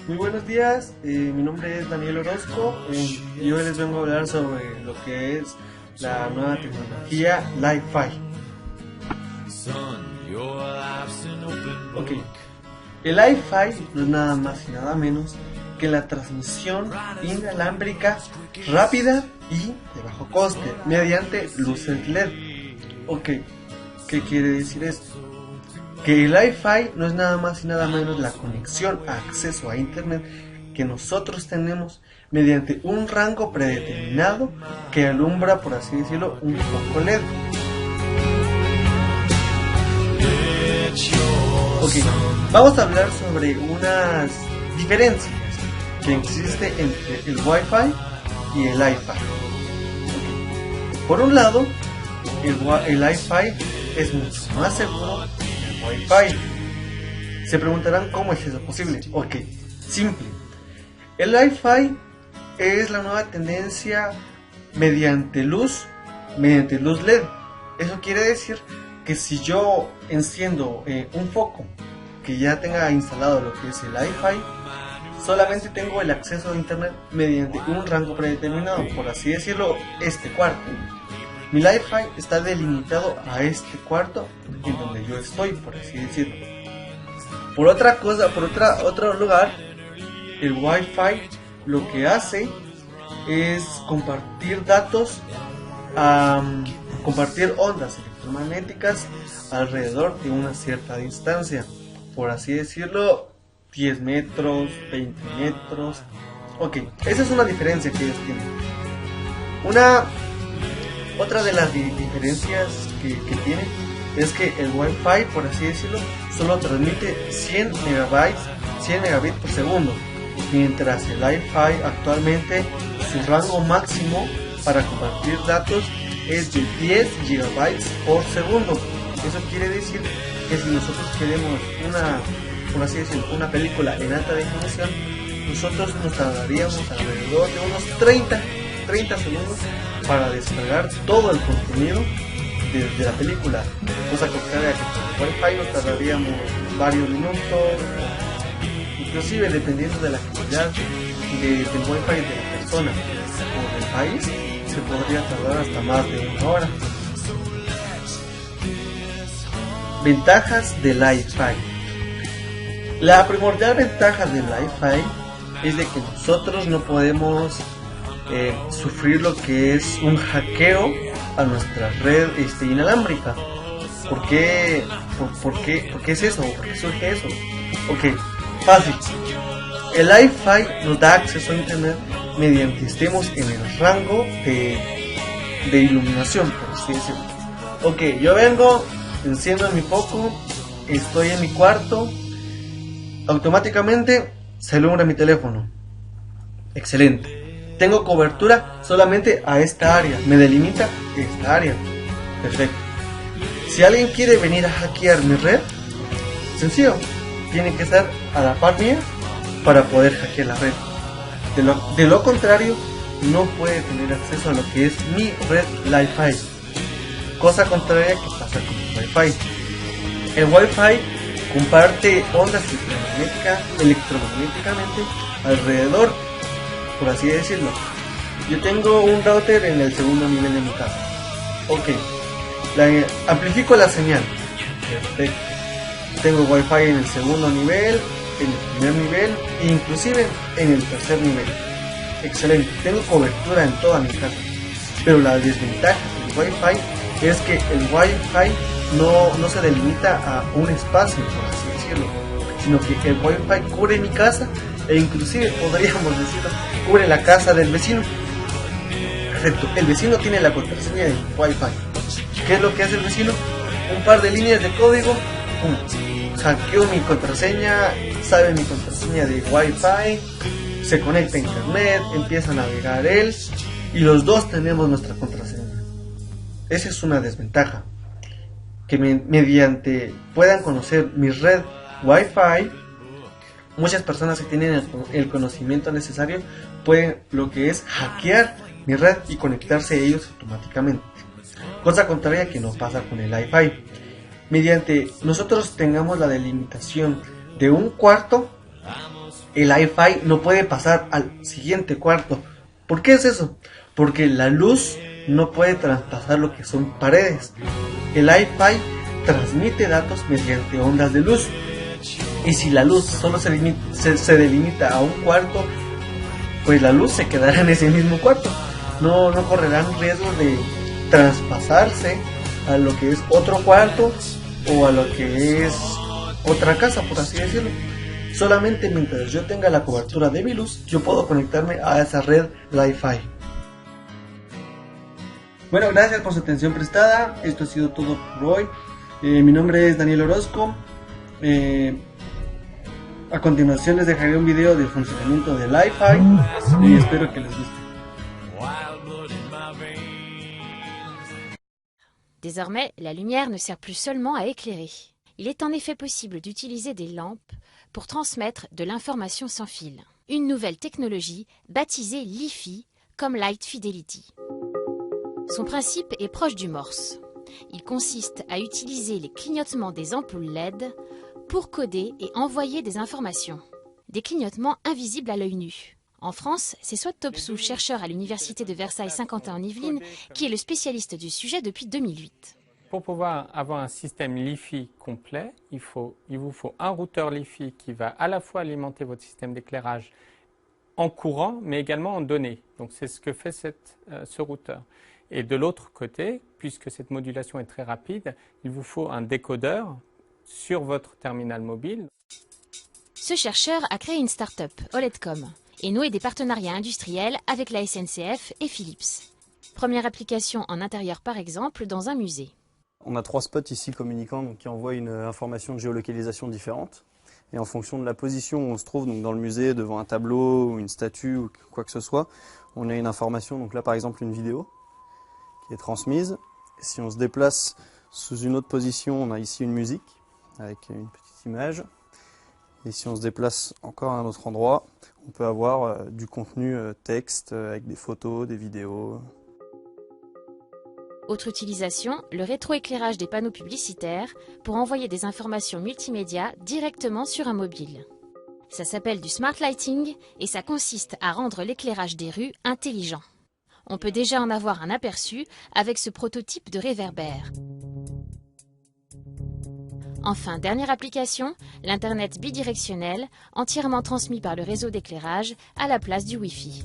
Muy buenos días, mi nombre es Daniel Orozco y hoy les vengo a hablar sobre lo que es la nueva tecnología Li-Fi. Ok, el Li-Fi no es nada más y nada menos que la transmisión inalámbrica rápida y de bajo coste mediante luces LED. Ok, ¿qué quiere decir esto? Que el Li-Fi no es nada más y nada menos la conexión a acceso a internet que nosotros tenemos mediante un rango predeterminado que alumbra, por así decirlo, un foco LED. Ok, vamos a hablar sobre unas diferencias que existen entre el Wi-Fi y el Li-Fi. Okay. Por un lado, el Li-Fi es mucho más seguro Wi-Fi. Se preguntarán cómo es eso posible. Ok, simple. El Li-Fi es la nueva tendencia mediante luz LED. Eso quiere decir que si yo enciendo un foco que ya tenga instalado lo que es el Li-Fi, solamente tengo el acceso a internet mediante un rango predeterminado, por así decirlo, este cuarto. Mi Li-Fi está delimitado a este cuarto en donde yo estoy, por así decirlo. Por otro lugar, el Wi-Fi lo que hace es compartir datos, compartir ondas electromagnéticas alrededor de una cierta distancia, por así decirlo, 10 metros, 20 metros. Ok, esa es una diferencia que ellos tienen. Otra de las diferencias que tiene es que el Wi-Fi, por así decirlo, solo transmite 100 megabits por segundo, mientras el Li-Fi actualmente su rango máximo para compartir datos es de 10 gigabytes por segundo. Eso quiere decir que si nosotros queremos una película en alta definición, nosotros nos tardaríamos alrededor de unos 30 segundos para descargar todo el contenido de la película, cosa contraria que con Wi-Fi nos tardaríamos varios minutos, inclusive dependiendo de la calidad del Wi-Fi de la persona o del país, se podría tardar hasta más de una hora. Ventajas del Li-Fi. La primordial ventaja del Li-Fi es de que nosotros no podemos sufrir lo que es un hackeo a nuestra red inalámbrica. ¿Por qué es eso? ¿Por qué surge eso? Ok, fácil. El Li-Fi nos da acceso a internet mediante estemos en el rango de iluminación, por así decirlo. Ok, yo vengo, enciendo mi foco, estoy en mi cuarto, automáticamente se alumbra mi teléfono. Excelente. Tengo cobertura solamente a esta área, me delimita esta área. Perfecto. Si alguien quiere venir a hackear mi red, sencillo, tiene que estar a la par mía para poder hackear la red. De lo contrario, no puede tener acceso a lo que es mi red Li-Fi. Cosa contraria que pasa con el Wi-Fi. El Wi-Fi comparte ondas electromagnéticamente alrededor, por así decirlo. Yo tengo un router en el segundo nivel de mi casa. Ok, amplifico la señal. Perfecto. Tengo Wi-Fi en el segundo nivel, en el primer nivel e inclusive en el tercer nivel. Excelente, tengo cobertura en toda mi casa. Pero la desventaja del Wi-Fi es que el Wi-Fi no se delimita a un espacio, por así decirlo, sino que el Wi-Fi cubre mi casa e inclusive podríamos decirlo, cubre la casa del vecino. Perfecto, el vecino tiene la contraseña del Wi-Fi. ¿Qué es lo que hace el vecino? Un par de líneas de código, hackeó mi contraseña, sabe mi contraseña de Wi-Fi, se conecta a internet, empieza a navegar él y los dos tenemos nuestra contraseña. Esa es una desventaja, que mediante puedan conocer mi red Wi-Fi, muchas personas que tienen el conocimiento necesario pueden lo que es hackear mi red y conectarse a ellos automáticamente. Cosa contraria que no pasa con el Li-Fi. Mediante nosotros tengamos la delimitación de un cuarto, el Wi-Fi no puede pasar al siguiente cuarto. ¿Por qué es eso? Porque la luz no puede traspasar lo que son paredes. El Wi-Fi transmite datos mediante ondas de luz. Y si la luz solo se delimita a un cuarto, pues la luz se quedará en ese mismo cuarto. No correrán riesgo de traspasarse a lo que es otro cuarto o a lo que es otra casa, por así decirlo. Solamente mientras yo tenga la cobertura de mi luz, yo puedo conectarme a esa red Wi-Fi. Bueno, gracias por su atención prestada. Esto ha sido todo por hoy. Mi nombre es Daniel Orozco. A continuación les dejaré un video del funcionamiento del Wi-Fi y espero que les guste. Désormais, la lumière ne sert plus seulement à éclairer. Il est en effet possible d'utiliser des lampes pour transmettre de l'information sans fil. Une nouvelle technologie baptisée Li-Fi comme Light Fidelity. Son principe est proche du Morse. Il consiste à utiliser les clignotements des ampoules LED pour coder et envoyer des informations. Des clignotements invisibles à l'œil nu. En France, c'est Swat Topsou, chercheur à l'université de Versailles-Saint-Quentin-en-Yvelines, qui est le spécialiste du sujet depuis 2008. Pour pouvoir avoir un système Li-Fi complet, il vous faut un routeur Li-Fi qui va à la fois alimenter votre système d'éclairage en courant, mais également en données. Donc c'est ce que fait ce routeur. Et de l'autre côté, puisque cette modulation est très rapide, il vous faut un décodeur sur votre terminal mobile. Ce chercheur a créé une start-up, OLEDcom, et noué des partenariats industriels avec la SNCF et Philips. Première application en intérieur par exemple dans un musée. On a 3 spots ici communicants donc, qui envoient une information de géolocalisation différente. Et en fonction de la position où on se trouve donc, dans le musée, devant un tableau ou une statue ou quoi que ce soit, on a une information, donc là par exemple une vidéo qui est transmise. Et si on se déplace sous une autre position, on a ici une musique avec une petite image. Et si on se déplace encore à un autre endroit, on peut avoir du contenu texte avec des photos, des vidéos. Autre utilisation, le rétroéclairage des panneaux publicitaires pour envoyer des informations multimédia directement sur un mobile. Ça s'appelle du smart lighting et ça consiste à rendre l'éclairage des rues intelligent. On peut déjà en avoir un aperçu avec ce prototype de réverbère. Enfin, dernière application, l'Internet bidirectionnel, entièrement transmis par le réseau d'éclairage à la place du Wi-Fi.